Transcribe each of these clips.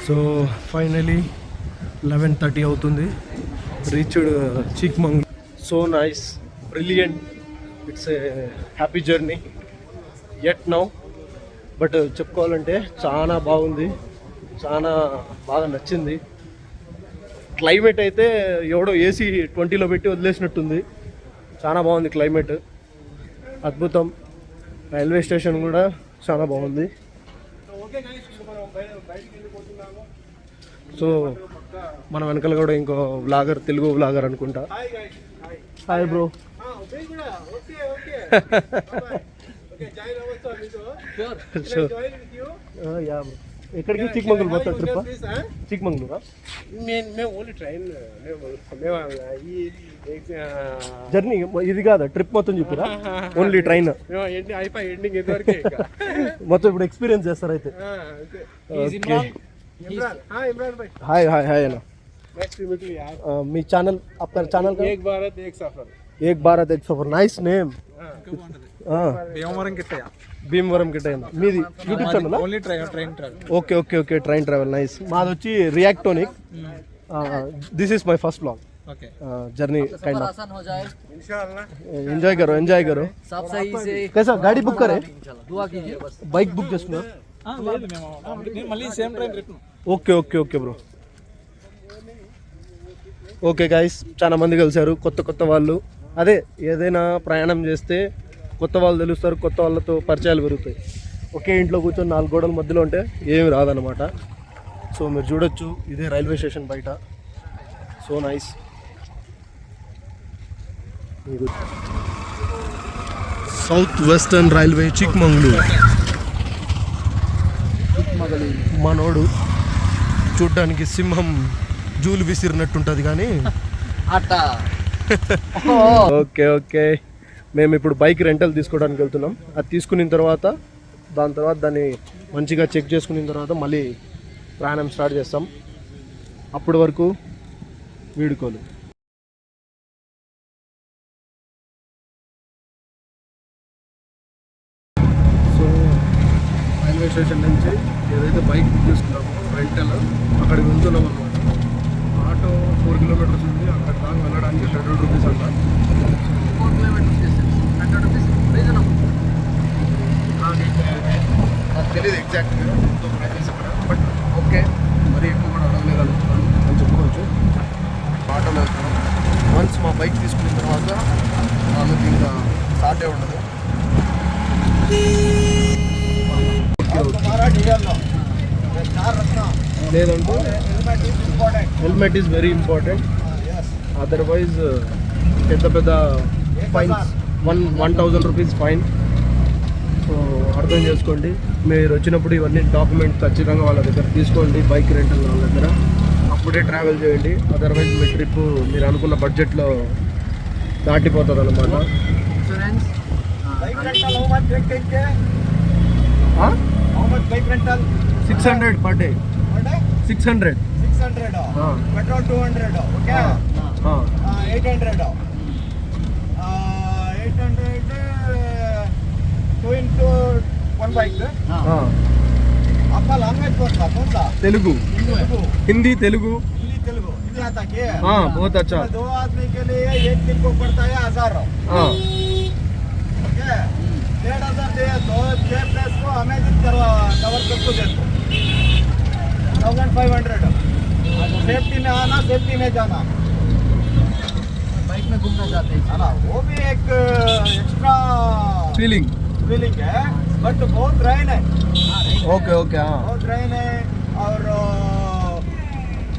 So finally 11:30 అవుతుంది. Reached Chikmagalur. So nice, brilliant, it's a happy journey yet now. But చెప్పుకోవాలంటే చాలా బాగుంది, చాలా బాగా నచ్చింది. క్లైమేట్ అయితే ఎవడో ఏసీ 20లో పెట్టి వదిలేసినట్టుంది. చాలా బాగుంది క్లైమేట్, అద్భుతం. రైల్వే స్టేషన్ కూడా చాలా బాగుంది. సో మన వెనకాల కూడా ఇంకో వ్లాగర్, తెలుగు వ్లాగర్ అనుకుంటా. Hi bro. ఎక్కడికి? చిక్మంగళూరు మొత్తం ట్రిప్? చిక్మంగళూరా? జర్నీ ఇది కాదా? ట్రిప్ మొత్తం చెప్పిరా? ఓన్లీ ట్రైన్ మొత్తం ఇప్పుడు ఎక్స్పీరియన్స్ చేస్తారు అయితే. హాయ్ హాయ్ హాయ్ అన్న. మీ ఛానల్, आपका ఛానల్ एक भारत एक सफर. एक भारत एक सफर. Nice name. భీమవరం గిట్టయ్య. మీది YouTube channel? Only train travel. Okay okay okay, train travel. Nice. మాది వచ్చి రియాక్టోనిక్. This is my first blog. Okay, journey kind of. आसान हो जाए इंशाल्लाह. एंजॉय करो, एंजॉय करो. सब सही से. कैसा गाड़ी बुक करे? दुआ कीजिए बस. बाइक बुक చేసుకున్నా? లేదు మేము మళ్ళీ same train return. Okay okay okay bro. Okay guys, చాలా మంది కలిశారు, కొత్త కొత్త వాళ్ళు. అదే ఏదైనా ప్రయాణం చేస్తే కొత్త వాళ్ళు తెలుస్తారు, కొత్త వాళ్ళతో పరిచయాలు పెరుగుతాయి. ఒకే ఇంట్లో కూర్చొని 4 గోడల మధ్యలో ఉంటే ఏమి రాదనమాట. సో మీరు చూడొచ్చు, ఇదే రైల్వే స్టేషన్ బయట. So nice. South western railway Chikmagalur. మనోడు చూడ్డానికి సింహం జూలు విసిరినట్టుంటుంది కానీ. ఓకే ఓకే, మేము ఇప్పుడు బైక్ రెంటల్ తీసుకోవడానికి వెళ్తున్నాం. అది తీసుకున్న తర్వాత దాన్ని మంచిగా చెక్ చేసుకున్న తర్వాత మళ్ళీ ప్రయాణం స్టార్ట్ చేస్తాం. అప్పటి వరకు వీడుకోలు. సో రైల్వే స్టేషన్ నుంచి ఏదైతే బైక్ బుక్ చేసుకున్నామో రెంటల్, అక్కడికి వెళ్తున్నాం అనమాట. ఆటో 4 కిలోమీటర్స్ ఉంది, అక్కడ దాకా వెళ్ళడానికి 100 రూపీస్ అంట. 4 kilometers distance, 100 rupees reasonable. నాకు తెలియదు ఎగ్జాక్ట్గా ప్రైజెస్ అక్కడ, బట్ ఓకే, మరీ ఎక్కువ కూడా అడగలేగలుగుతున్నాను అని చెప్పుకోవచ్చు. ఆటోలో వెళ్తున్నాం. వన్స్ మా బైక్ తీసుకున్న తర్వాత వాళ్ళకి ఇంకా స్టార్టే ఉండదు. లేదంటే helmet is very important. Otherwise పెద్ద పెద్ద ఫైన్స్, 1000 రూపీస్ ఫైన్. సో అర్థం చేసుకోండి. మీరు వచ్చినప్పుడు ఇవన్నీ డాక్యుమెంట్ ఖచ్చితంగా వాళ్ళ దగ్గర తీసుకోండి, బైక్ రెంటల్ వాళ్ళ దగ్గర. అప్పుడే ట్రావెల్ చేయండి. అదర్వైజ్ మీ ట్రిప్ మీరు అనుకున్న బడ్జెట్లో దాటిపోతుంది అనమాట. Insurance. Bike rental how much taking? How much bike rental? 600 per day. 600. 600. Petrol 200. Okay. 800. 800 2 into 1 bike. आपका लैंग्वेज कौन सा? तेलुगु. हिंदी तेलुगु. हिंदी आता क्या? हाँ, बहुत अच्छा. 2 आदमी के लिए एक दिन को पड़ता है 1000. हाँ, ओके. 1500 दे तो 6 प्लेस को हमें कवर करके दे दो. 1500. सेफ्टी में आना, सेफ्टी में जाना. बाइक में घूमना चाहते हैं है ना, वो भी एक एक्स्ट्रा फीलिंग. है, बट बहुत रेन है. Okay okay. हाँ, बहुत रेन है और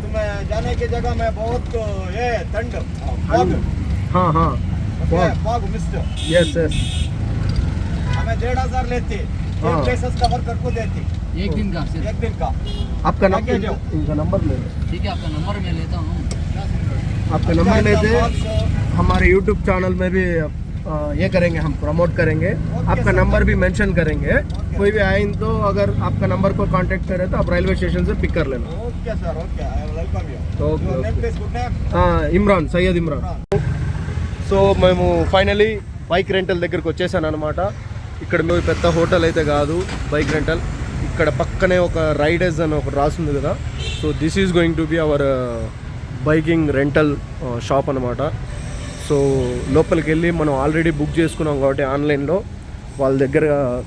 तुम्हें जाने की जगह में बहुत ये ठंड, फॉग. हाँ हाँ, फॉग मिस्ट. Yes yes. हमें 1500 लेती, हाँ. प्लेसेस कवर करके देती एक दिन का सिर्फ. एक दिन का. आपका आगे जाओ. इनका नंबर ले लो. ठीक है, आपका नंबर मैं लेता हूँ. आपका नंबर लेते हमारे यूट्यूब चैनल में भी ये करेंगे, हम प्रमोट करेंगे. आपका नंबर भी मेंशन करेंगे. कोई भी आए तो अगर आपका नंबर को कांटेक्ट करे तो आप रेलवे स्टेशन से पिक कर लेना. Okay sir, okay, I will welcome you. Okay name please, good name. Imran, Syed Imran. So మేము ఫైనలీ బైక్ రెంటల్ దగ్గరికి వచ్చేసాను అనమాట. ఇక్కడ మేము పెద్ద హోటల్ అయితే కాదు బైక్ రెంటల్. ఇక్కడ పక్కనే ఒక రైడర్స్ అని ఒకటి రాసింది కదా, so this is going to be our biking rental shop అనమాట. సో లోపలికి వెళ్ళి మనం ఆల్రెడీ బుక్ చేసుకున్నాం కాబట్టి ఆన్లైన్లో వాళ్ళ దగ్గర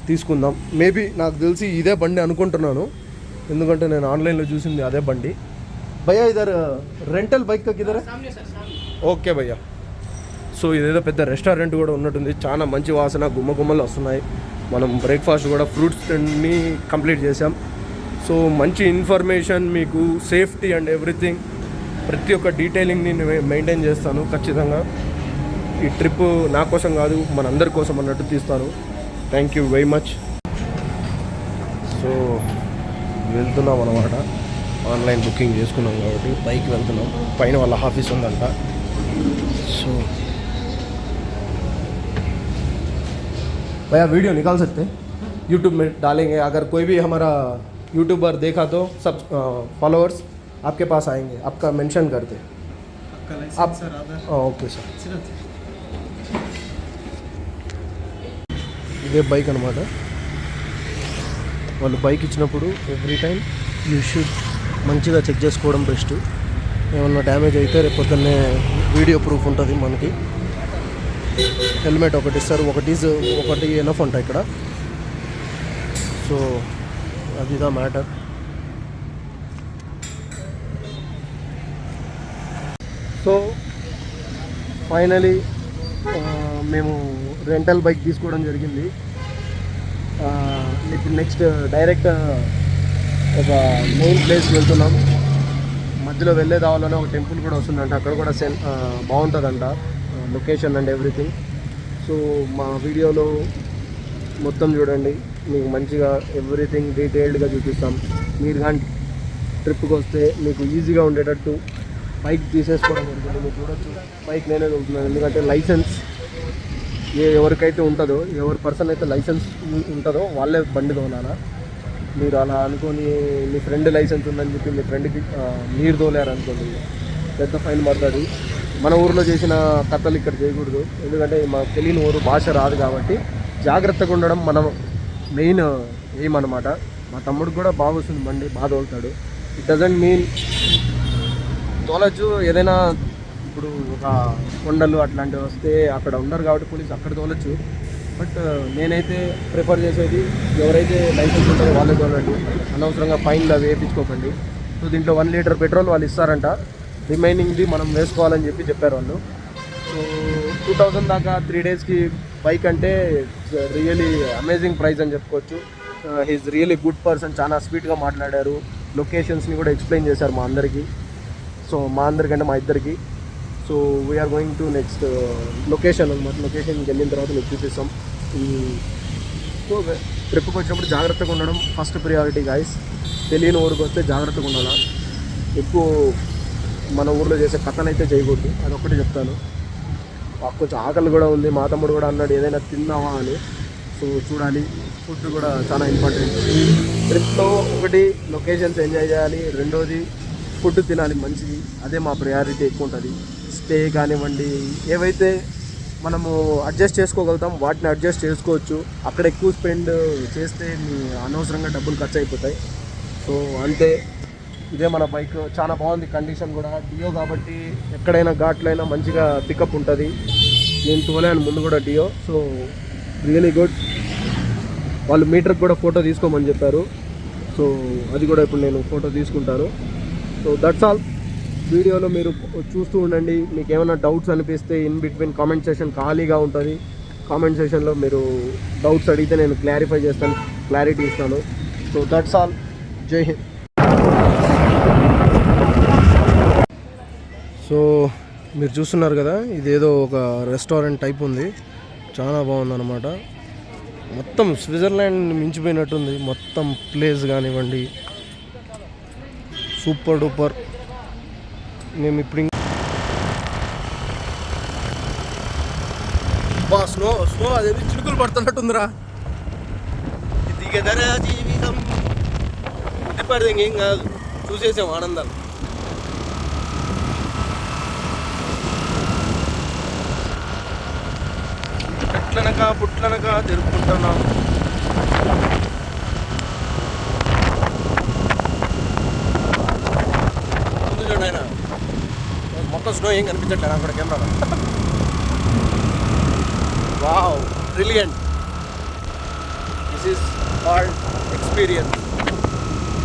తీసుకుందాం. మేబీ నాకు తెలిసి ఇదే బండి అనుకుంటున్నాను, ఎందుకంటే నేను ఆన్లైన్లో చూసింది అదే బండి. భయ్యా ఇదర్ రెంటల్ బైక్ కిదర్? ఓకే భయ్యా. సో ఇదేదో పెద్ద రెస్టారెంట్ కూడా ఉన్నట్టుంది, చాలా మంచి వాసన, గుమ్మలు వస్తున్నాయి. మనం బ్రేక్ఫాస్ట్ కూడా ఫ్రూట్స్ అన్నీ కంప్లీట్ చేసాం. సో మంచి ఇన్ఫర్మేషన్ మీకు, సేఫ్టీ అండ్ ఎవ్రీథింగ్, ప్రతి ఒక్క డీటెయిలింగ్ని మెయింటైన్ చేస్తాను ఖచ్చితంగా. ఈ ట్రిప్ నా కోసం కాదు, మనందరి కోసం అన్నట్టు తీస్తాను. Thank you very much. So వెళ్తున్నాం అన్నమాట, ఆన్లైన్ బుకింగ్ చేసుకున్నాం కాబట్టి బైక్ వెళ్తున్నాం. పైన వాళ్ళ ఆఫీస్ ఉందంట. సో भैया वीडियो निकाल सकते हैं, यूट्यूब में डालेंगे. अगर कोई भी हमारा यूट्यूबर देखा तो सब फॉलोअर्स आपके पास आएंगे, आपका मेंशन करते. आप ఓకే సార్. ఇదే బైక్ అనమాట. వాళ్ళు బైక్ ఇచ్చినప్పుడు ఎవ్రీ టైం యూ షుడ్ మంచిగా చెక్ చేసుకోవడం బెస్ట్. ఏమన్నా డ్యామేజ్ అయితే రేపు పొద్దున్నే వీడియో ప్రూఫ్ ఉంటుంది మనకి. హెల్మెట్ ఒకటి ఇస్తారు, ఒకటి ఎనఫ్ ఉంటాయి ఇక్కడ. సో అదిదా మ్యాటర్. సో ఫైనలీ మేము రెంటల్ బైక్ తీసుకోవడం జరిగింది. ఇప్పుడు నెక్స్ట్ డైరెక్ట్ ఒక మెయిన్ ప్లేస్కి వెళ్తున్నాం. మధ్యలో వెళ్ళే దావాలోనే ఒక టెంపుల్ కూడా వస్తుందంట, అక్కడ కూడా బాగుంటుందంట లొకేషన్ అండ్ ఎవ్రీథింగ్. సో మా వీడియోలో మొత్తం చూడండి, మీకు మంచిగా ఎవ్రీథింగ్ డీటెయిల్డ్గా చూపిస్తాం. మీరు కానీ ట్రిప్కి వస్తే మీకు ఈజీగా ఉండేటట్టు బైక్ తీసేసుకోవడం జరుగుతుంది. మీరు చూడొచ్చు, బైక్ నేనే ఉంటున్నాను, ఎందుకంటే లైసెన్స్ ఎవరికైతే ఉంటుందో, ఎవరి పర్సన్ అయితే లైసెన్స్ ఉంటుందో వాళ్ళే బండి తోలాలా. మీరు అలా అనుకొని మీ ఫ్రెండ్ లైసెన్స్ ఉందని చెప్పి మీ ఫ్రెండ్కి మీరు తోలారు అనుకోండి, పెద్ద ఫైన్ పడుతుంది. మన ఊరిలో చేసిన కథలు ఇక్కడ చేయకూడదు, ఎందుకంటే మాకు తెలియని ఊరు, భాష రాదు కాబట్టి జాగ్రత్తగా ఉండడం మనం మెయిన్ ఎయిమ్ అనమాట. మా తమ్ముడికి కూడా బాగా వస్తుంది బండి, బాగా తోలుతాడు. ఇట్ డజంట్ మీన్ తోలచ్చు. ఏదైనా ఇప్పుడు ఒక కొండలు అట్లాంటివి వస్తే అక్కడ ఉండరు కాబట్టి పోలీసు అక్కడ తోలచ్చు. బట్ నేనైతే ప్రిఫర్ చేసేది ఎవరైతే లైసెన్స్ ఉంటుందో వాళ్ళే తోలండి, అనవసరంగా ఫైన్లు అవి వేయించుకోకండి. సో దీంట్లో 1 లీటర్ పెట్రోల్ వాళ్ళు ఇస్తారంట, రిమైనింగ్ది మనం వేసుకోవాలని చెప్పారు వాళ్ళు. సో 2000 దాకా 3 డేస్కి బైక్ అంటే రియలీ అమేజింగ్ ప్రైస్ అని చెప్పుకోవచ్చు. హీస్ రియలీ గుడ్ పర్సన్, చాలా స్వీట్గా మాట్లాడారు. లొకేషన్స్ని కూడా ఎక్స్ప్లెయిన్ చేశారు మా అందరికీ. సో మా అందరికంటే మా ఇద్దరికి. So we're going to next location అనమాట. లొకేషన్కి వెళ్ళిన తర్వాత మీకు చూపిస్తాం. సో ట్రిప్కి వచ్చినప్పుడు జాగ్రత్తగా ఉండడం ఫస్ట్ ప్రియారిటీ గాయస్. తెలియని ఊరికి వస్తే జాగ్రత్తగా ఉండాలా. ఎక్కువ మన ఊర్లో చేసే కథలు అయితే చేయకూడదు, అదొక్కటి చెప్తాను. కొంచెం ఆకలి కూడా ఉంది, మా తమ్ముడు కూడా అన్నాడు ఏదైనా తిందామా అని. సో చూడాలి, ఫుడ్ కూడా చాలా ఇంపార్టెంట్. ట్రిప్లో ఒకటి లొకేషన్స్ ఎంజాయ్ చేయాలి, రెండోది ఫుడ్ తినాలి మంచిది, అదే మా ప్రయారిటీ ఎక్కువ ఉంటుంది. స్టే కానివ్వండి, ఏవైతే మనము అడ్జస్ట్ చేసుకోగలుగుతాం వాటిని అడ్జస్ట్ చేసుకోవచ్చు. అక్కడ ఎక్కువ స్పెండ్ చేస్తే మీ అనవసరంగా డబ్బులు ఖర్చు అయిపోతాయి. సో అంతే. ఇదే మన బైక్, చాలా బాగుంది కండిషన్ కూడా. డియో కాబట్టి ఎక్కడైనా ఘాట్లైనా మంచిగా పికప్ ఉంటుంది. నేను తోలాను ముందు కూడా డియో. So really good. వాళ్ళు మీటర్కి కూడా ఫోటో తీసుకోమని చెప్పారు. సో అది కూడా ఇప్పుడు నేను ఫోటో తీసుకుంటాను. So that's all. వీడియోలో మీరు చూస్తూ ఉండండి. మీకు ఏమైనా డౌట్స్ అనిపిస్తే ఇన్ బిట్వీన్ కామెంట్ సెషన్ ఖాళీగా ఉంటుంది. కామెంట్ సెషన్లో మీరు డౌట్స్ అడిగితే నేను క్లారిఫై చేస్తాను, క్లారిటీ ఇస్తాను. So that's all. జై హింద్. సో మీరు చూస్తున్నారు కదా, ఇదేదో ఒక రెస్టారెంట్ టైప్ ఉంది, చాలా బాగుందన్నమాట. మొత్తం స్విట్జర్లాండ్ మించిపోయినట్టుంది మొత్తం ప్లేస్ కానివ్వండి, సూపర్ డూపర్. మేము ఇప్పుడు స్నో స్నో అదేది చినుకులు పడుతున్నట్టుందిరా. దిగదరా జీవితం పడితే ఇంకేం కాదు, చూసేసాం ఆనందాలు. పుట్లనక తిరుగుకుంటున్నాం. మొత్తం స్నో ఏం కనిపించట్లేదు అక్కడ కెమెరాలో. Wow, brilliant. This is called experience.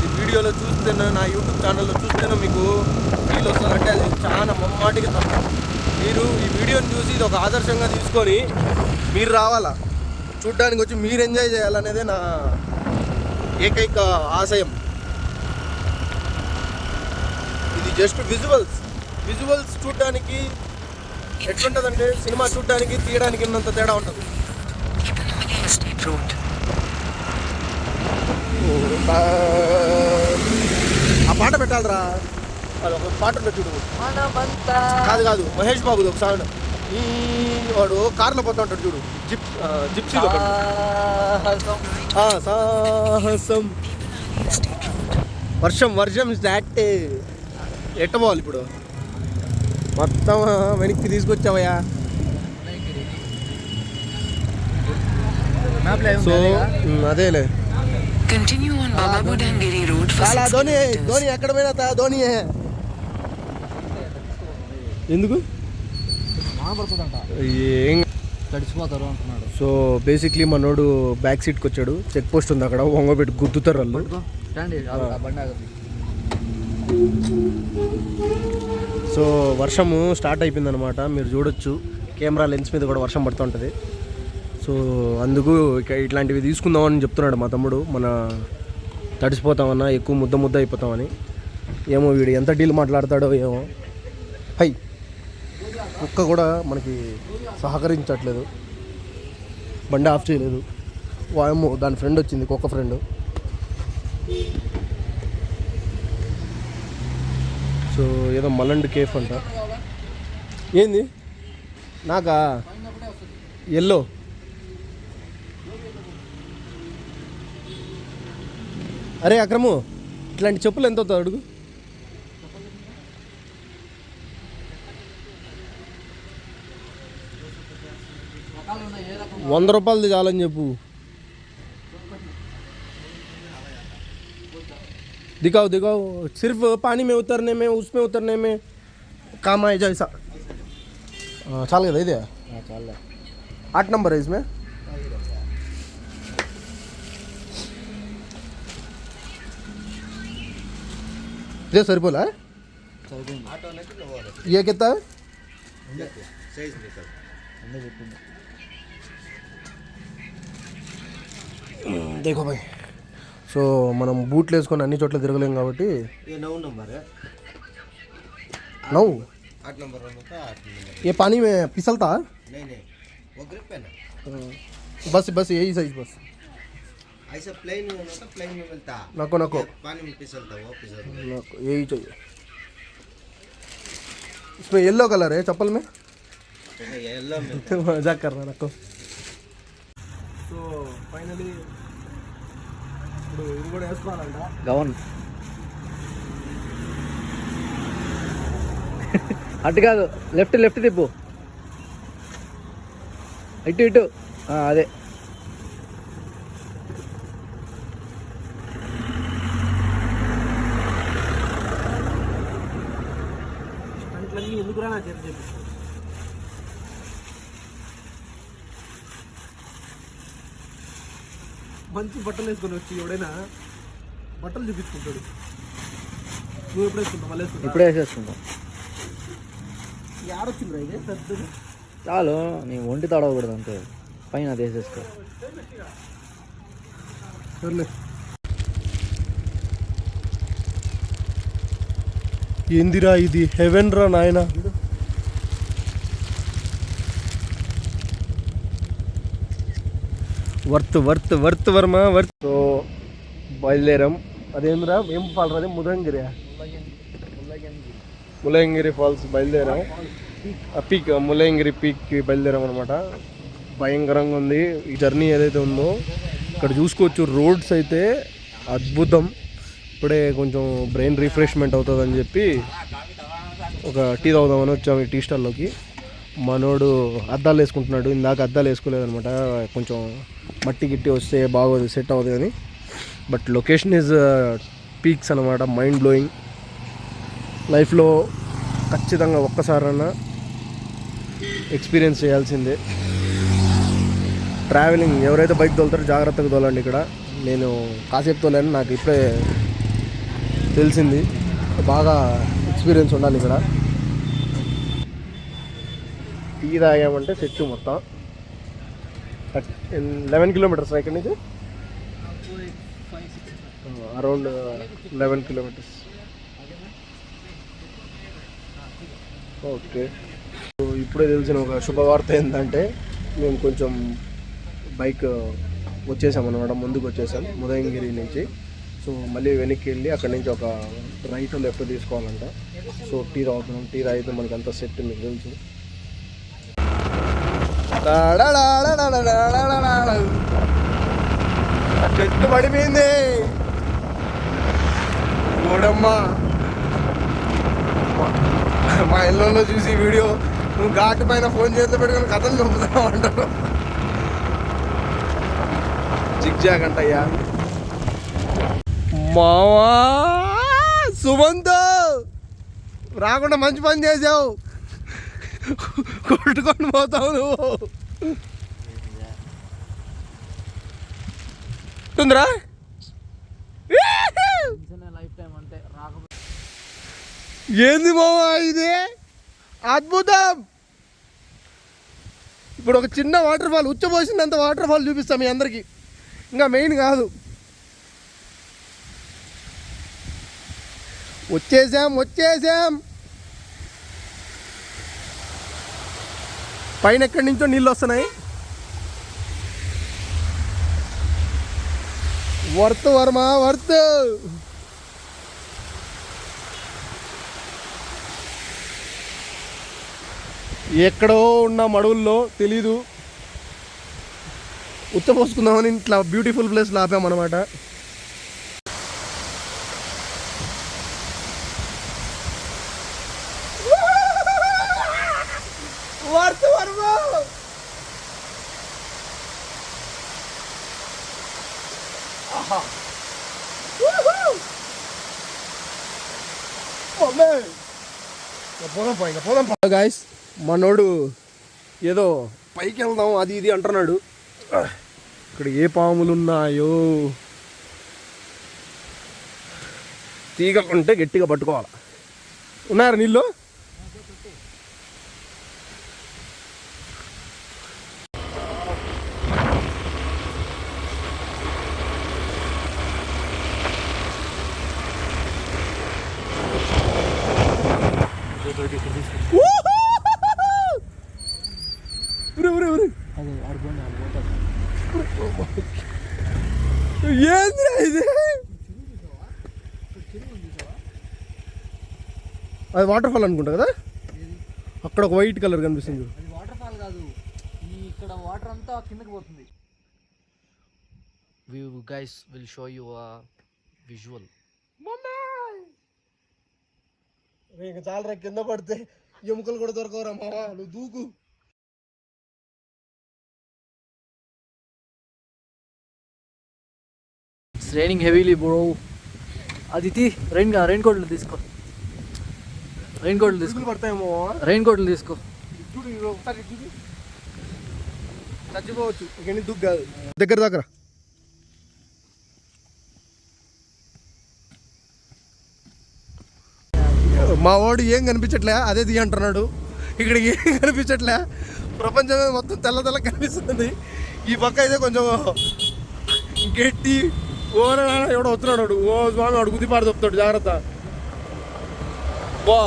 ఈ వీడియోలో చూస్తేనే, నా యూట్యూబ్ ఛానల్లో చూస్తేనే మీకు ఫీల్ వస్తుందంటే అది చాలా మొమ్మాటికి తప్ప. మీరు ఈ వీడియోని చూసి ఇది ఒక ఆదర్శంగా తీసుకొని మీరు రావాలా, చూడ్డానికి వచ్చి మీరు ఎంజాయ్ చేయాలనేదే నా ఏకైక ఆశయం. ఇది జస్ట్ విజువల్స్ చూడడానికి ఎట్లుంటుందంటే సినిమా చూడడానికి తీయడానికి ఉన్నంత తేడా ఉంటుంది. ఆ పాట పెట్టాలరా, అది ఒక పాట ఉంటుంది చూడు. కాదు మహేష్ బాబుది ఒక సాంగ్. ఈ వాడు కార్లో పోతా ఉంటాడు చూడు, జిప్సీలో సాహసం. వర్షం దాట్ ఎట్టబోవాలి ఇప్పుడు. మొత్తం వెనక్కి తీసుకొచ్చావయ్యా. సో అదేలే. ధోని ఎక్కడ పోయినా ధోనియే. ఎందుకు ఏం తడిసిపోతారు అంటున్నాడు. సో బేసిక్లీ మనోడు బ్యాక్ సీట్కి వచ్చాడు. చెక్ పోస్ట్ ఉంది అక్కడ, వంగబెట్టి గుద్దుతారు వాళ్ళు. సో వర్షము స్టార్ట్ అయిపోయింది అనమాట. మీరు చూడొచ్చు కెమెరా లెన్స్ మీద కూడా వర్షం పడుతూ ఉంటుంది. సో అందుకు ఇట్లాంటివి తీసుకుందామని చెప్తున్నాడు మా తమ్ముడు. మన తడిసిపోతామన్నా, ఎక్కువ ముద్ద అయిపోతామని. ఏమో వీడు ఎంత డీల్ మాట్లాడతాడో ఏమో. హై, కుక్క కూడా మనకి సహకరించట్లేదు, బండి ఆఫ్ చేయలేదు. వాయమ్మో, దాని ఫ్రెండ్ వచ్చింది, కుక్క ఫ్రెండ్. సో ఏదో మలండ్ కేఫ్ అంట. ఏంది నాకా ఎల్లో? అరే అక్రము, ఇట్లాంటి చెప్పులు ఎంత అవుతావు అడుగు. ₹100 చాలని చెప్పు. दिखाओ सिर्फ पानी में उतरने में, उसमें उतरने में काम आए जैसा. चाल కదా ఇదే. 8 नंबर है इसमें. ये సరిపోలా? ये कितना है? देखो भाई. సో మనం బూట్లు వేసుకొని అన్ని చోట్ల తిరగలేం కాబట్టి 9 नंबर है. 9 8 नंबर होता है. 8 नंबर ये पानी में फिसलता? नहीं वो ग्रिप है ना. बस यही साइज बस. ऐसा प्लेन में होता, प्लेन में मिलता. नको पानी में फिसलता, वो फिसलता. नको यही चाहिए. इसमें येलो कलर है चप्पल में. येलो में मजाक कर रहा नको. సో ఫైనలీ ఇప్పుడు ఇది కూడా వేసుకోవాలంట గౌన్. అటు కాదు, లెఫ్ట్ తిప్పు, ఇటు అదే. ఎందుకురా నా చేతి చెప్పి. మంచి బట్టలు వేసుకొని వచ్చి ఎవడైనా బట్టలు చూపించుకుంటాడు. నువ్వు ఎప్పుడు వేసుకుంటావు? మళ్ళీ ఇప్పుడే వేసేసుకుంటాం. ఆడొచ్చిందిరా ఇది పెద్దది. చాలు, నీ ఒంటి తడవకూడదు అంతే, పైన అది వేసేసుకో. సర్లే. ఏందిరా ఇది, హెవెన్ రా నాయన. Worth Varma worth. సో బయలుదేరాం. అదేంద్రా ఏం ఫాల్ రాదే, ములయంగిరి ఫాల్స్ బయలుదేరాం. పీక్ ములయంగిరి పీక్కి బయలుదేరాం అనమాట. భయంకరంగా ఉంది ఈ జర్నీ ఏదైతే ఉందో. ఇక్కడ చూసుకోవచ్చు రోడ్స్ అయితే అద్భుతం. ఇప్పుడే కొంచెం బ్రెయిన్ రిఫ్రెష్మెంట్ అవుతుందని చెప్పి ఒక టీ తాగుదామని వచ్చాము ఈ టీ స్టాల్లోకి. మనోడు అద్దాలు వేసుకుంటున్నాడు. ఇందాక అద్దాలు వేసుకోలేదనమాట, కొంచెం మట్టి గిట్టి వస్తే బాగోదు, సెట్ అవ్వదు అని. బట్ లొకేషన్ ఈజ్ పీక్స్ అనమాట, మైండ్ బ్లోయింగ్. లైఫ్లో ఖచ్చితంగా ఒక్కసారన్నా ఎక్స్పీరియన్స్ చేయాల్సిందే. ట్రావెలింగ్ ఎవరైతే బైక్ తోలుతారో జాగ్రత్తగా తోలండి. ఇక్కడ నేను కాసేపు తోలాను, నాకు ఇప్పుడే తెలిసింది. బాగా ఎక్స్పీరియన్స్ ఉండాలి ఇక్కడ. టీ తాగామంటే సెట్ మొత్తం. 11 కిలోమీటర్స్ ఇక్కడి నుంచి, అరౌండ్ 11 కిలోమీటర్స్. ఓకే, ఇప్పుడే తెలిసిన ఒక శుభవార్త ఏంటంటే మేము కొంచెం బైక్ వచ్చేసాం అనమాట, ముందుకు వచ్చేసాం ఉదయంగిరి నుంచి. సో మళ్ళీ వెనక్కి వెళ్ళి అక్కడి నుంచి ఒక రైట్ లెఫ్ట్ తీసుకోవాలంట. సో టీ తాగుతున్నాం. టీ తాగితే మనకి అంత సెట్ మీకు తెలుసు. చెట్టు పడిపోయింది ఓడమ్మా. మా ఇళ్ళలో చూసి వీడియో నువ్వు ఘాటు పైన ఫోన్ చేతిలో పెట్టుకొని కథలు చంపుతావు అంటారు. జిగ్జాగ్ అంటయ్యా. మావా సుమంత్, రాకుండా మంచి పని చేసావు, కొట్టుకొని పోతావు నువ్వు. ఉంటుందిరా ఏంది మావా ఇది అద్భుతం. ఇప్పుడు ఒక చిన్న వాటర్ ఫాల్, ఉచ్చబోసినంత వాటర్ ఫాల్ చూపిస్తాం మీ అందరికి. ఇంకా మెయిన్ కాదు, వచ్చేసాం. పైన ఎక్కడి నుంచో నీళ్ళు వస్తున్నాయి. Worth Varma worth. ఎక్కడో ఉన్న మడువుల్లో తెలీదు, ఉచ్చపోసుకుందామని ఇట్లా బ్యూటిఫుల్ ప్లేస్లో ఆపామన్నమాట. వర్త్ వర్మ. పోదాం గాయస్. మనోడు ఏదో పైకి వెళ్దాం అది ఇది అంటున్నాడు. ఇక్కడ ఏ పాములు ఉన్నాయో తీగకుంటే గట్టిగా పట్టుకోవాలి. ఉన్నారా నీళ్ళు? ఏంద్రా ఇది? అది వాటర్ ఫాల్ అనుకుంటా కదా, అక్కడ ఒక వైట్ కలర్ కనిపిస్తుంది. అది వాటర్ ఫాల్ కాదు, ఇక్కడ వాటర్ అంతా కిందకి పోతుంది. We guys will show you a visual. ఇంకా చాలా కింద పడితే ఎముకలు కూడా దొరకవరా మావా, నువ్వు దూకు. It's raining heavily bro. Aditi, rain coat తీసుకో. పడతాయేమో. రెయిన్ కోట్లు తీసుకో. చచ్చిపోవచ్చు. ఇక దుగ్గు కాదు, దగ్గర దగ్గర. మా వాడు ఏం కనిపించట్లే, అదే ది అంటున్నాడు. ఇక్కడ ఏం కనిపించట్లే, ప్రపంచం మొత్తం తెల్ల తెల్ల కనిపిస్తుంది. ఈ పక్క అయితే కొంచెం గట్టి ఓన ఎవడో వస్తున్నాడు. ఓ స్వామి వాడు గుద్దిపాడు చెప్తాడు, జాగ్రత్త. బా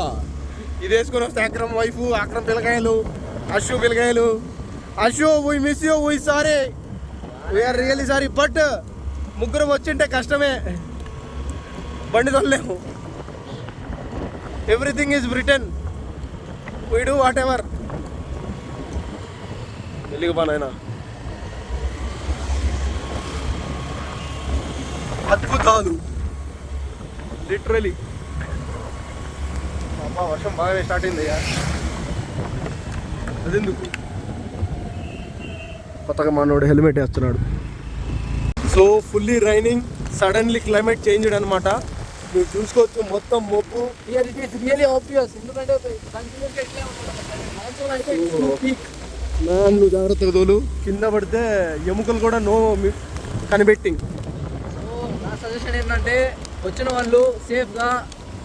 ఇది వేసుకొని వస్తే అక్రమ్ వైఫ్, అక్రమ్ పిల్లకాయలు, అశు పిల్లకాయలు. Ashu we miss you, we sorry, we're really sorry. But ముగ్గురం వచ్చింటే కష్టమే, బండి తొలలేము. Everything is return, we do whatever. వెళ్ళిగా పా నాయనా. అద్భుతాలు లిటరలీ. అమ్మా వర్షం బాగానే స్టార్ట్ అయిందయ్యా. అదెందుకు కొత్తగా మనోడు హెల్మెట్ వేస్తున్నాడు. So fully raining, suddenly climate changed అనమాట. మీరు చూసుకోవచ్చు మొత్తం మొప్పు. Here it is really obvious, ఎందుకంటే కంటిన్యూస్గా ఇట్లే ఉంటుంది. మాన్సూన్ అయితే it's too peak. నువ్వు జాగ్రత్తగా తోలు, కింద పడితే ఎముకలు కూడా కనిపెట్టింగ్. సో నా సజెషన్ ఏంటంటే వచ్చిన వాళ్ళు సేఫ్గా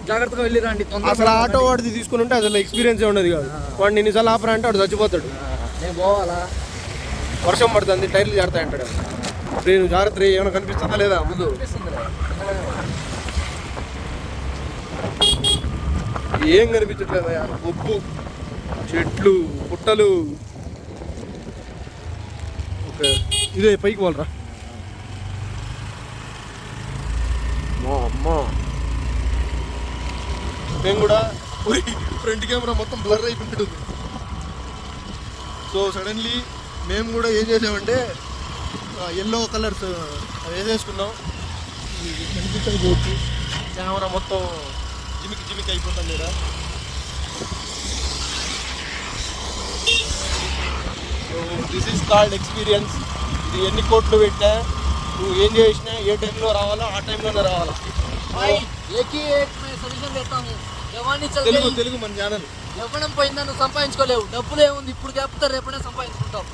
జాగ్రత్తగా వెళ్ళి రండి. అసలు ఆటో వాడిది తీసుకుని ఉంటే అసలు ఎక్స్పీరియన్స్ ఉండదు కాదు. వాడిని ఎన్నిసార్లు ఆపరా అంటే వాడు చచ్చిపోతాడు. నేను పోవాలా, వర్షం పడుతుంది, టైర్లు జారుతాయి అంటాడు. నేను జాగ్రత్త ఏమైనా కనిపిస్తుందా లేదా ముందు? ఏం కనిపించట్లేదా? ఉప్పు, చెట్లు, పుట్టలు. ఓకే, ఇదే పైకి వాళ్ళరా. అమ్మా మేము కూడా ఫ్రంట్ కెమెరా మొత్తం బ్లర్ అయిపోయింది. సో సడన్లీ మేము కూడా ఏం చేసామంటే ఎల్లో కలర్స్ వేసేసుకున్నాం. కనిపించకపోవచ్చు, కెమెరా మొత్తం జిమికి అయిపోతుంది కదా. So this is called experience. ఇది ఎన్ని కోట్లు పెట్టా, నువ్వు ఏం చేసినా ఏ టైంలో రావాలో ఆ టైంలోనే రావాలా. తెలుగు మన ఛానల్. ఎవడం పోయిందా నువ్వు సంపాదించుకోలేవు, డబ్బులు ఏముంది ఇప్పుడు చెప్తారు, రేపడే సంపాదించుకుంటావు.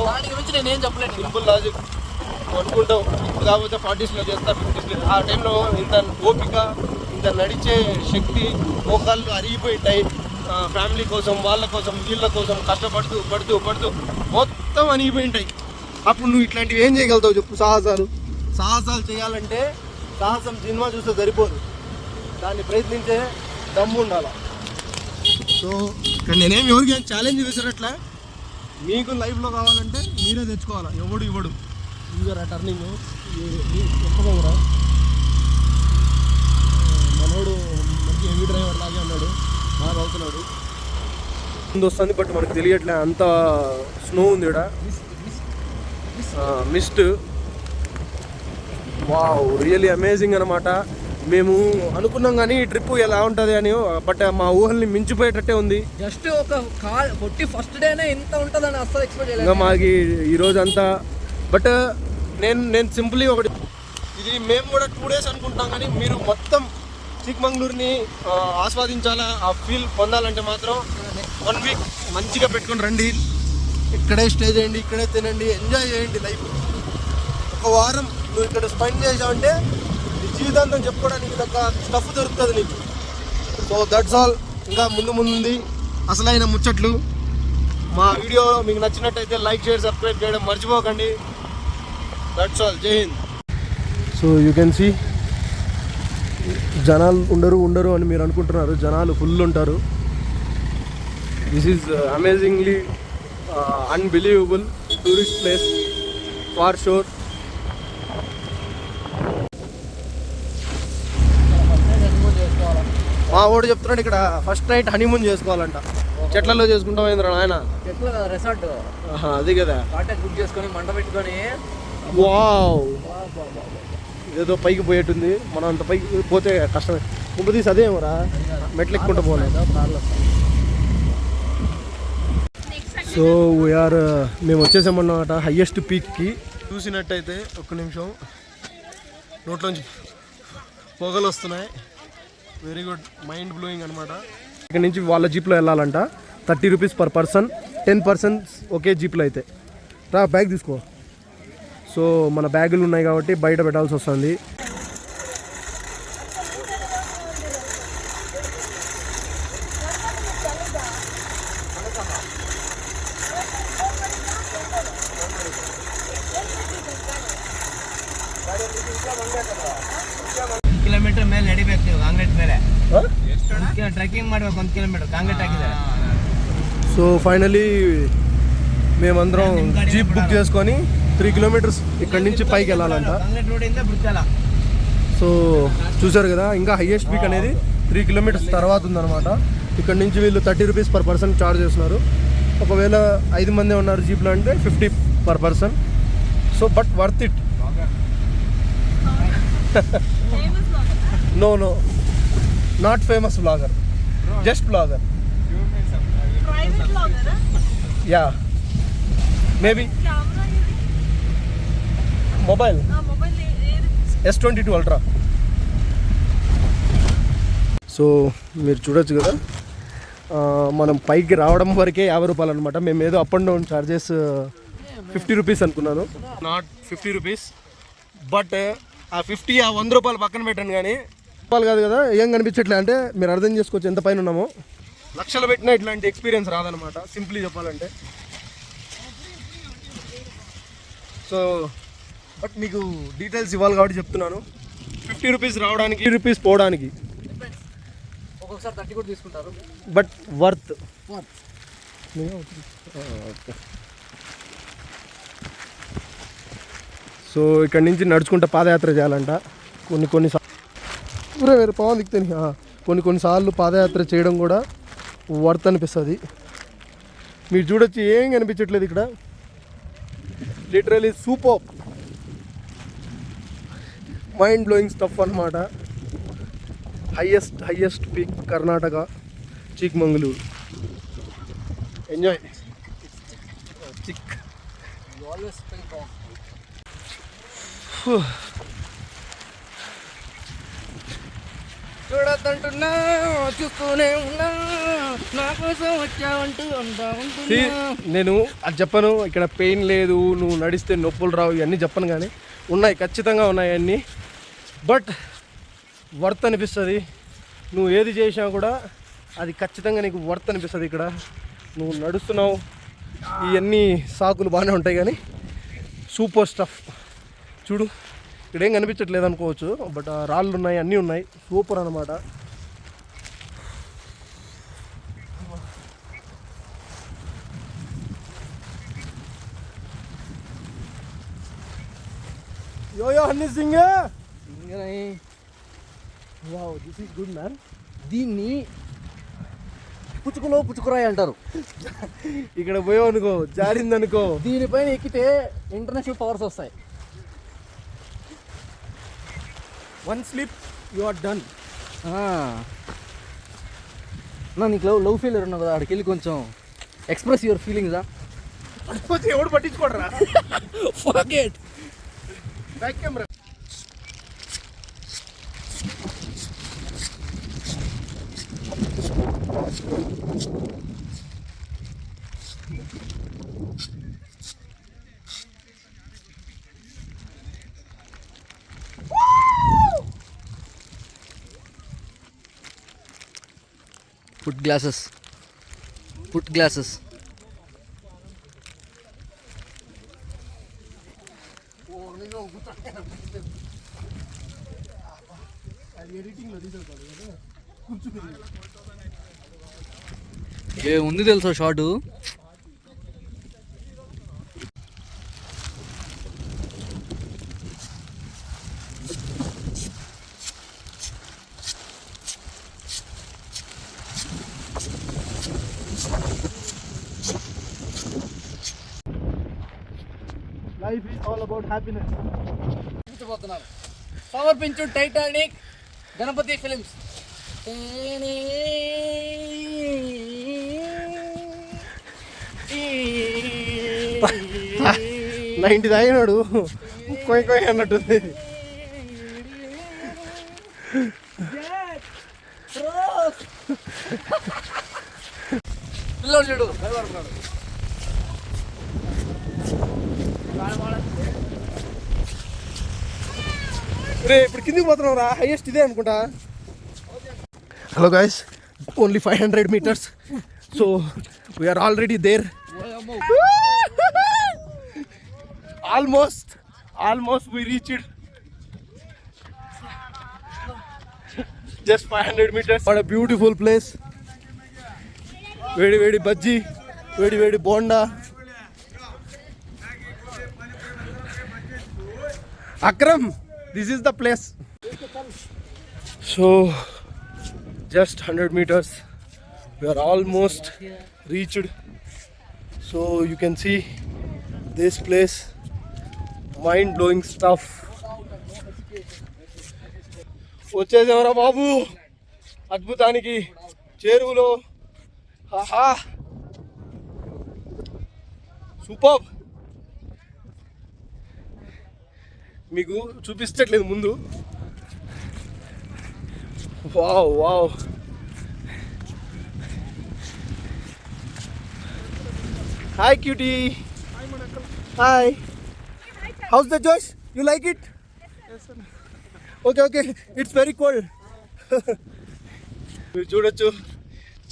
దాని గురించి నేనేం చెప్పలేను. సింపుల్ లాజిక్ అనుకుంటావు, ఇప్పుడు కాకపోతే 40s చేస్తా, 50s. ఆ టైంలో ఇంత ఓపిక, ఇంత నడిచే శక్తి, మోకాళ్ళు అరిగిపోయింటాయి. ఫ్యామిలీ కోసం, వాళ్ళ కోసం, వీళ్ళ కోసం కష్టపడుతూ పడుతూ మొత్తం అరిగిపోయింటాయి. అప్పుడు నువ్వు ఇట్లాంటివి ఏం చేయగలుగుతావు చెప్పు? సాహసాలు చేయాలంటే సాహసం సినిమా చూస్తే సరిపోదు, దాన్ని ప్రయత్నించే దమ్ము ఉండాలి. సో ఇక్కడ నేనేం ఎవరికి ఛాలెంజ్ వేసినట్లే, మీకు లైఫ్లో కావాలంటే మీరే తెచ్చుకోవాలి, ఎవడు ఇవ్వడు. ఇదిగోరా టర్నింగ్, చెప్పగలరా? మనోడు మంచి హెవీ డ్రైవర్ లాగే ఉన్నాడు, బాగా అవుతున్నాడు. ముందు వస్తుంది బట్ మనకు తెలియట్లే, అంత స్నో ఉంది ఇక్కడ, మిస్ట్. వావ్, రియల్లీ అమేజింగ్ అనమాట. మేము అనుకున్నాం కానీ ఈ ట్రిప్ ఎలా ఉంటుంది అని, బట్ మా ఊహల్ని మించిపోయేటట్టే ఉంది. జస్ట్ ఒక పొట్టి ఫస్ట్ డేనే ఇంత ఉంటుందని అస్సలు ఎక్స్పెక్ట్ చేయలేదు. ఇంకా మాకి ఈరోజు అంతా. బట్ నేను సింపుల్లీ ఒకటి, ఇది మేము కూడా 2 days అనుకుంటాం కానీ మీరు మొత్తం చిక్మంగళూరుని ఆస్వాదించాలా, ఆ ఫీల్ పొందాలంటే మాత్రం 1 week మంచిగా పెట్టుకొని రండి. ఇక్కడే స్టే చేయండి, ఇక్కడే తినండి, ఎంజాయ్ చేయండి లైఫ్. ఒక వారం నువ్వు ఇక్కడ స్పెండ్ చేసావంటే నీ జీవితాంతం చెప్పుకోవడానికి ఒక స్టఫ్ దొరుకుతుంది నీకు. So that's all. ఇంకా ముందు ఉంది అసలైన ముచ్చట్లు. మా వీడియో మీకు నచ్చినట్టయితే లైక్, షేర్, సబ్స్క్రైబ్ చేయడం మర్చిపోకండి. That's all. జై Hind. So you can see, జనాలు ఉండరు అని మీరు అనుకుంటున్నారు, జనాలు ఫుల్ ఉంటారు. This is amazingly unbelievable tourist place for sure. మా వాడు చెప్తున్నాడు ఇక్కడ ఫస్ట్ నైట్ హనీమూన్ చేసుకోవాలంట. చెట్లలో చేసుకుంటాం ఏంద్రా నాయన? చెట్లు కదా, రిసార్ట్. అది కదా, కాంటాక్ట్ బుక్ చేసుకొని మంట పెట్టుకొని. వావ్, ఏదో పైకి పోయేటుంది. మనం అంత పైకి పోతే కష్టమే. ముందు అదేమోరా, మెట్లు ఎక్కుంటూ పోలేదు. సో వీఆర్ మేము వచ్చేసామన్నమాట హయ్యెస్ట్ పీక్కి. చూసినట్టయితే ఒక్క నిమిషం, నోట్లోంచి పొగలు వస్తున్నాయి. వెరీ గుడ్, మైండ్ బ్లోయింగ్ అనమాట. ఇక్కడ నుంచి వాళ్ళ జీప్లో వెళ్ళాలంట. 30 rupees per person, 10 persons ఒకే జీప్లో అయితే. రా బ్యాగ్ తీసుకో. సో మన బ్యాగులు ఉన్నాయి కాబట్టి బయట పెట్టాల్సి వస్తుంది. ಕಿಲೋಮೀಟರ್ ಮೇಲೆ ನಡಿಬೇಕು ನೀವು ಕಾಂಕ್ರೀಟ್ ಮೇಲೆ. ಟ್ರೆಕ್ಕಿಂಗ್ ಮಾಡ್ಬೇಕು 1 kilometer ಕಾಂಕ್ರೀಟ್ ಹಾಕಿದ್ದಾರೆ. సో ఫైనలీ మేమందరం జీప్ బుక్ చేసుకొని 3 kilometers ఇక్కడి నుంచి పైకి వెళ్ళాలంట. కాంక్రీట్ రోడ్ ఇంద బ్రిడ్జాల. సో చూసారు కదా, ఇంకా హైయెస్ట్ పీక్ అనేది 3 kilometers తర్వాత ఉందన్నమాట. ఇక్కడ నుంచి వీళ్ళు 30 rupees per person చార్జ్ చేస్తున్నారు. ఒకవేళ 5 మంది ఉన్నారు జీప్లో అంటే 50 per person. So but worth it. No not famous blogger, just blogger. Private vlogger? Yeah, maybe Camera mobile mobile S22 Ultra. సో మీరు చూడొచ్చు కదా, మనం పైకి రావడం వరకే 50 రూపాయలు అనమాట. మేము ఏదో up and down charges 50 rupees అనుకున్నాను, నాట్ 50 రూపీస్. బట్ ఆ 50 ఆ 100 రూపాయలు పక్కన పెట్టాను, కానీ రూపాయలు కాదు కదా, ఏం కనిపించట్లే. అంటే మీరు అర్థం చేసుకోవచ్చు ఎంత పైన ఉన్నామో. లక్షలు పెట్టినా ఇట్లాంటి ఎక్స్పీరియన్స్ రాదనమాట, సింప్లీ చెప్పాలంటే. సో బట్ మీకు డీటెయిల్స్ ఇవ్వాలి కాబట్టి చెప్తున్నాను. 50 రూపీస్ రావడానికి, 50 రూపీస్ పోవడానికి, ఒక్కొక్కసారి 30 కూడా తీసుకుంటారు. But worth. ఓకే. సో ఇక్కడ నుంచి నడుచుకుంటూ పాదయాత్ర చేయాలంట. వేరే పవన్ దిక్తాను. కొన్నిసార్లు పాదయాత్ర చేయడం కూడా వర్త్ అనిపిస్తుంది. మీరు చూడొచ్చు, ఏం కనిపించట్లేదు ఇక్కడ. Literally super mind blowing stuff అనమాట. Highest peak Karnataka, Chikmagalur. Enjoy. చిక్ చూడద్దంటున్నా, చూస్తూనే ఉన్నా, నా కోసం వచ్చావంటూ అంటా ఉంటున్నా. నేను అది చెప్పను, ఇక్కడ పెయిన్ లేదు, నువ్వు నడిస్తే నొప్పులు రావు, ఇవన్నీ చెప్పను. కానీ ఉన్నాయి, ఖచ్చితంగా ఉన్నాయి అన్నీ. బట్ వర్త్ అనిపిస్తుంది. నువ్వు ఏది చేసినా కూడా అది ఖచ్చితంగా నీకు వర్త్ అనిపిస్తుంది. ఇక్కడ నువ్వు నడుస్తున్నావు, ఇవన్నీ సాకులు బాగానే ఉంటాయి, కానీ సూపర్ స్టఫ్. చూడు, ఇక్కడ ఏం కనిపించట్లేదు అనుకోవచ్చు, బట్ రాళ్ళు ఉన్నాయి, అన్నీ ఉన్నాయి. సూపర్ అన్నమాట. Yo Honey Singh, wow, this is good man. దీన్ని పుచ్చుకురాయి అంటారు. ఇక్కడ పోయావు అనుకో, జారిందనుకో, దీనిపైన ఎక్కితే ఇంటర్నేషనల్ పవర్స్ వస్తాయి. One slip you are done. నీకు లవ్ ఫెయిలియర్ ఉన్నావు కదా, అక్కడికి వెళ్ళి కొంచెం ఎక్స్ప్రెస్ యువర్ ఫీలింగ్స్. ఎవడు పట్టించుకోడరా. Forget. Back camera. Put glasses. ఉంది తెలుసా short. Life is all about happiness. సమర్పించు టైటానిక్ గణపతి ఫిలిమ్స్. 90 తాగినాడు, కొయ్యి అన్నట్టుంది. పిల్లలు చూడు భయపడుతున్నాడు. రే ఇప్పుడు కిందికి పోతున్నావు రా, హైయెస్ట్ ఇదే అనుకుంటా. Hello guys, only 500 meters. So we're already there. Almost we reached. Just 500 meters. What a beautiful place. వేడి బజ్జీ, వేడి bonda. Akram, this is the place. So just 100 meters, we are almost reached. So you can see this place, mind blowing stuff. వచ్చేసామరా బాబు అద్భుతానికి, చేరువులో. ఆహా, super. మీకు చూపించట్లేదు ముందు, Wow. Hi, cutie. Hi, Manakal. Hi. How's the Josh? You like it? Yes, sir. Okay. It's very cold. మీరు చూడొచ్చు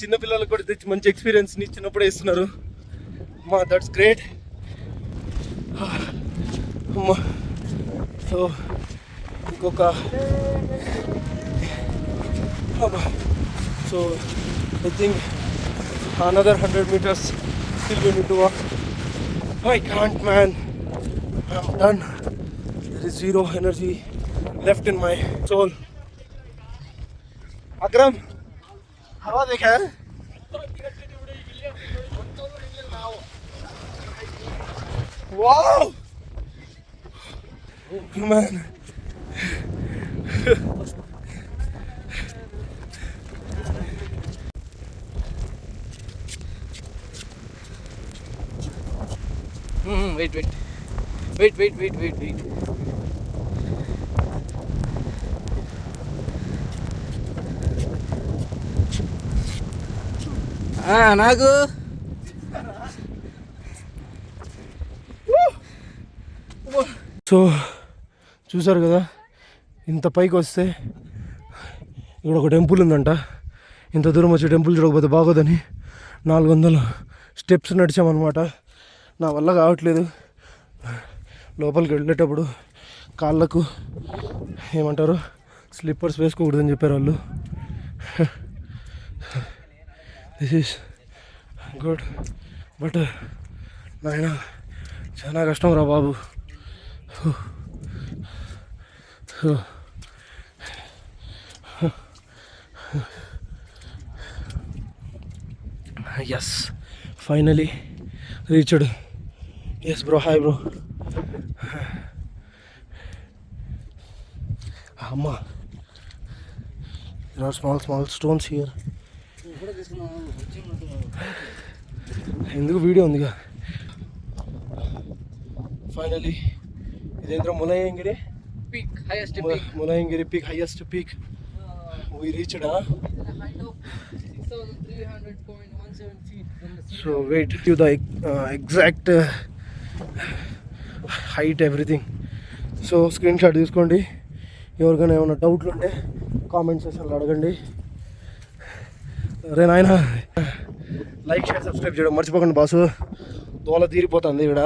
చిన్నపిల్లలకు కూడా తెచ్చి మంచి ఎక్స్పీరియన్స్ని చిన్నప్పుడే ఇస్తున్నారు. అమ్మా దట్స్ గ్రేట్. అమ్మా సో ఇంకొక so I think another 100 meters still we need to walk. I can't, man. I'm done. There is zero energy left in my soul. Akram, हवा देखा है? Wow, man. Wait. నాకు సో చూసారు కదా, ఇంత పైకి వస్తే ఇక్కడ ఒక టెంపుల్ ఉందంట. ఇంత దూరం వచ్చి టెంపుల్ చూడకపోతే బాగోదని 400 స్టెప్స్ నడిచామన్నమాట. నా వల్ల కావట్లేదు. లోపలికి వెళ్ళేటప్పుడు కాళ్ళకు ఏమంటారు స్లిప్పర్స్ వేసుకోకూడదని చెప్పారు వాళ్ళు. దిస్ ఈస్ గుడ్, బట్ నాయన చాలా కష్టం రా బాబు. Yes, finally reached. Yes bro, hi bro. అమ్మా, there are small stones here. ఎందుకు వీడియో ఉందిగా. ఫైనలీ ఇదేంద్ర Mullayanagiri peak, highest Mullayanagiri peak, highest peak we reached. 6,300.17 feet from the sea. So wait to the exact height, everything. So screen shot తీసుకోండి. ఎవరికైనా ఏమైనా డౌట్లు ఉంటే comment సెక్షన్లో అడగండి. అరే నాయన, లైక్ షేర్ సబ్స్క్రైబ్ చేయడం మర్చిపోకండి బాసు. దోల తీరిపోతుంది ఇక్కడ.